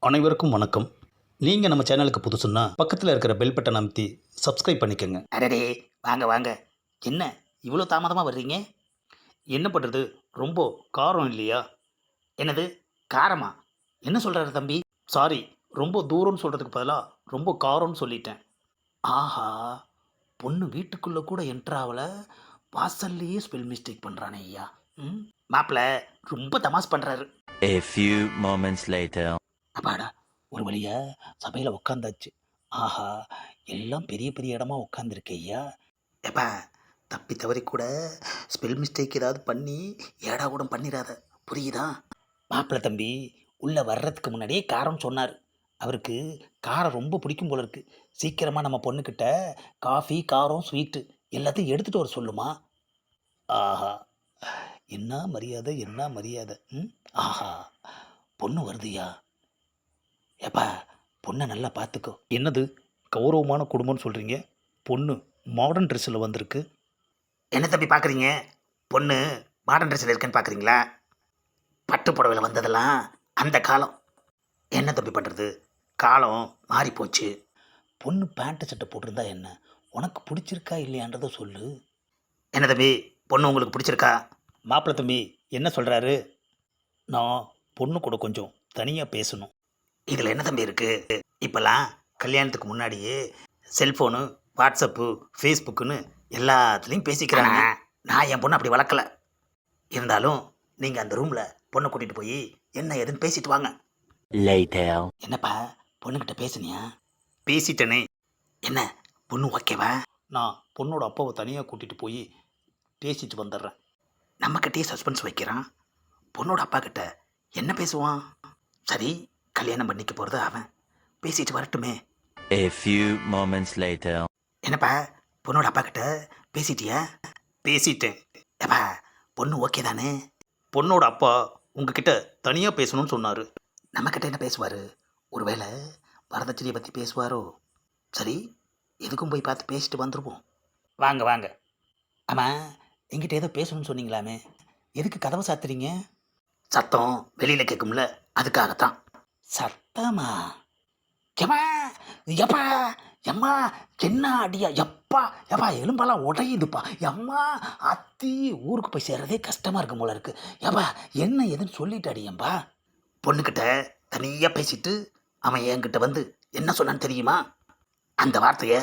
அனைவருக்கும் வணக்கம். நீங்கள் நம்ம சேனலுக்கு புதுசுன்னா பக்கத்தில் இருக்கிற பெல் பட்டனை அமைத்தி சப்ஸ்கிரைப் பண்ணிக்கோங்க. அடடே, வாங்க வாங்க. என்ன இவ்வளோ தாமதமாக வர்றீங்க? என்ன பண்ணுறது, ரொம்ப காரம் இல்லையா? என்னது, காரமா? என்ன சொல்கிறாரு தம்பி? சாரி, ரொம்ப தூரம்னு சொல்கிறதுக்கு பதிலாக ரொம்ப காரம்னு சொல்லிட்டேன். ஆஹா, பொண்ணு வீட்டுக்குள்ளே கூட என்ட்ராவில் வாசல்லையே ஸ்பெல் மிஸ்டேக் பண்ணுறானே ஐயா. ம், மாப்பிள்ள ரொம்ப தமாஸ் பண்ணுறாரு. A few moments later. அப்பாடா, ஒரு வழியா சபையில் உட்காந்தாச்சு. ஆஹா, எல்லாம் பெரிய பெரிய இடமா உட்காந்துருக்கு ஐயா. எப்பா, தப்பி தவறி கூட ஸ்பெல் மிஸ்டேக் ஏதாவது பண்ணி ஏடா கூட பண்ணிடாத, புரியுதா? மாப்பிள்ளை தம்பி உள்ளே வர்றதுக்கு முன்னாடியே காரம் சொன்னார். அவருக்கு காரம் ரொம்ப பிடிக்கும் போல இருக்கு. சீக்கிரமாக நம்ம பொண்ணுக்கிட்ட காஃபி, காரம், ஸ்வீட்டு எல்லாத்தையும் எடுத்துகிட்டு வர சொல்லுமா. ஆஹா, என்ன மரியாதை, என்ன மரியாதை. ம், ஆஹா, பொண்ணு வருதுயா. ஏப்பா, பொண்ணை நல்லா பார்த்துக்கோ. என்னது கௌரவமான குடும்பம்னு சொல்கிறீங்க? பொண்ணு மாடர்ன் ட்ரெஸ்ஸில் வந்திருக்கு. என்ன தம்பி பார்க்குறீங்க? பொண்ணு மாடர்ன் ட்ரெஸ்ஸில் இருக்குன்னு பார்க்குறீங்களா? பட்டு புடவையில் வந்ததெல்லாம் அந்த காலம். என்ன தம்பி பண்ணுறது, காலம் மாறி போச்சு. பொண்ணு பேண்ட்டு சட்டை போட்டிருந்தா என்ன, உனக்கு பிடிச்சிருக்கா இல்லையான்றதை சொல்லு. என்ன தம்பி, பொண்ணு உங்களுக்கு பிடிச்சிருக்கா? மாப்பிள்ளை தம்பி என்ன சொல்கிறாரு? நான் பொண்ணு கூட கொஞ்சம் தனியாக பேசணும். இதில் என்ன தம்பி இருக்குது? இப்போல்லாம் கல்யாணத்துக்கு முன்னாடியே செல்ஃபோனு, வாட்ஸ்அப்பு, ஃபேஸ்புக்குன்னு எல்லாத்துலேயும் பேசிக்கிறாங்க. நான் என் பொண்ணு அப்படி வளர்க்கல. இருந்தாலும் நீங்கள் அந்த ரூமில் பொண்ணை கூட்டிகிட்டு போய் என்ன ஏதுன்னு பேசிட்டு வாங்க. Later. என்னப்பா, பொண்ணுக்கிட்ட பேசுனியா? பேசிட்டனே. என்ன, பொண்ணு ஓகேவா? நான் பொண்ணோட அப்பாவை தனியாக கூட்டிகிட்டு போய் பேசிட்டு வந்துடுறேன். நம்மக்கிட்டே சஸ்பென்ஸ் வைக்கிறான். பொண்ணோட அப்பா கிட்ட என்ன பேசுவான்? சரி, கல்யாணம் பண்ணிக்க போகிறது அவன், பேசிட்டு வரட்டுமே. A few moments later. என்னப்பா, பொண்ணோட அப்பா கிட்ட பேசிட்டியா? பேசிட்டேன். ஏப்பா, பொண்ணு ஓகே தானே? பொண்ணோட அப்பா உங்ககிட்ட தனியாக பேசணும்னு சொன்னார். நம்மக்கிட்ட என்ன பேசுவார்? ஒருவேளை வரதட்சணையை பற்றி பேசுவாரோ? சரி, எதுக்கும் போய் பார்த்து பேசிட்டு வந்துடுவோம். வாங்க வாங்க. ஆமாம், என்கிட்ட ஏதோ பேசணும்னு சொன்னீங்களாமே, எதுக்கு கதவை சாத்துறீங்க? சத்தம் வெளியில் கேட்கும்ல, அதுக்காகத்தான். சத்தமா? எம்மா, எப்பா, எம்மா, என்ன அடியா, எப்பா, எப்பா, எலும்பெல்லாம் உடையுதுப்பா, எம்மா, அத்தி, ஊருக்கு போய் சேர்றதே கஷ்டமாக இருக்கும் போல இருக்கு. எப்பா, என்ன எதுன்னு சொல்லிட்டு அடியம்பா. பொண்ணுக்கிட்ட தனியாக பேசிட்டு அவன் என்கிட்ட வந்து என்ன சொன்னான்னு தெரியுமா? அந்த வார்த்தையை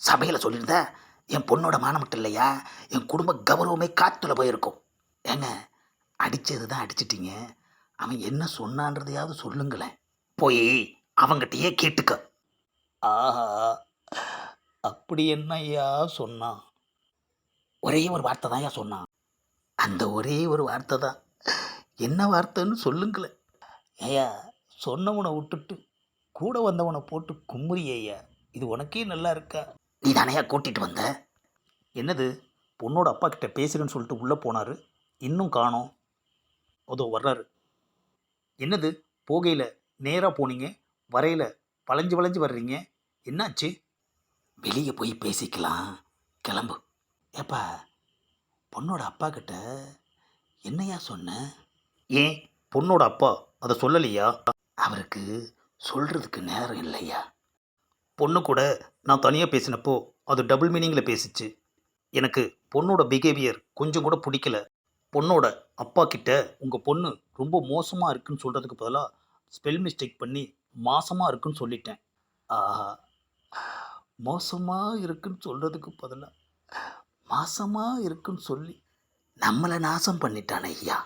சபையில் சொல்லியிருந்தா என் பொண்ணோட மானம் மட்டும் இல்லையா, என் குடும்ப கௌரவமே காற்றுல போயிருக்கும். ஏங்க, அடித்தது தான் அடிச்சிட்டிங்க, அவன் என்ன சொன்னான்றதையாவது சொல்லுங்களேன். போய் அவங்கிட்டயே கேட்டுக்க. ஆஹா, அப்படி என்னய்யா சொன்னான்? ஒரே ஒரு வார்த்தை தான் ஏன் சொன்னான். அந்த ஒரே ஒரு வார்த்தை தான். என்ன வார்த்தைன்னு சொல்லுங்களேன். ஏயா, சொன்னவனை விட்டுட்டு கூட வந்தவனை போட்டு கும்முறியா? இது உனக்கே நல்லா இருக்கா? நீ தானையா கூட்டிகிட்டு வந்த? என்னது, பொண்ணோட அப்பா கிட்ட பேசுகிறேன்னு சொல்லிட்டு உள்ளே போனார், இன்னும் காணோம். அதோ வர்றாரு. என்னது, போகையில் நேராக போனீங்க, வரையில் வளைஞ்சு வளைஞ்சு வர்றீங்க, என்னாச்சு? வெளியே போய் பேசிக்கலாம், கிளம்பு. ஏப்பா, பொண்ணோட அப்பா கிட்ட என்னையா சொன்ன? ஏன் பொண்ணோட அப்பா அதை சொல்லலையா? அவருக்கு சொல்கிறதுக்கு நேரம் இல்லையா? பொண்ணு கூட நான் தனியாக பேசினப்போ அது டபுள் மீனிங்கில் பேசிச்சு. எனக்கு பொண்ணோட பிஹேவியர் கொஞ்சம் கூட பிடிக்கல. பொண்ணோட அப்பா கிட்ட உங்கள் பொண்ணு ரொம்ப மோசமாக இருக்குன்னு சொல்கிறதுக்கு பதிலாக ஸ்பெல் மிஸ்டேக் பண்ணி மாசமாக இருக்குன்னு சொல்லிட்டேன். ஆஹா, மோசமாக இருக்குன்னு சொல்கிறதுக்கு பதிலாக மாசமாக இருக்குன்னு சொல்லி நம்மளை நாசம் பண்ணிட்டானே ஐயா.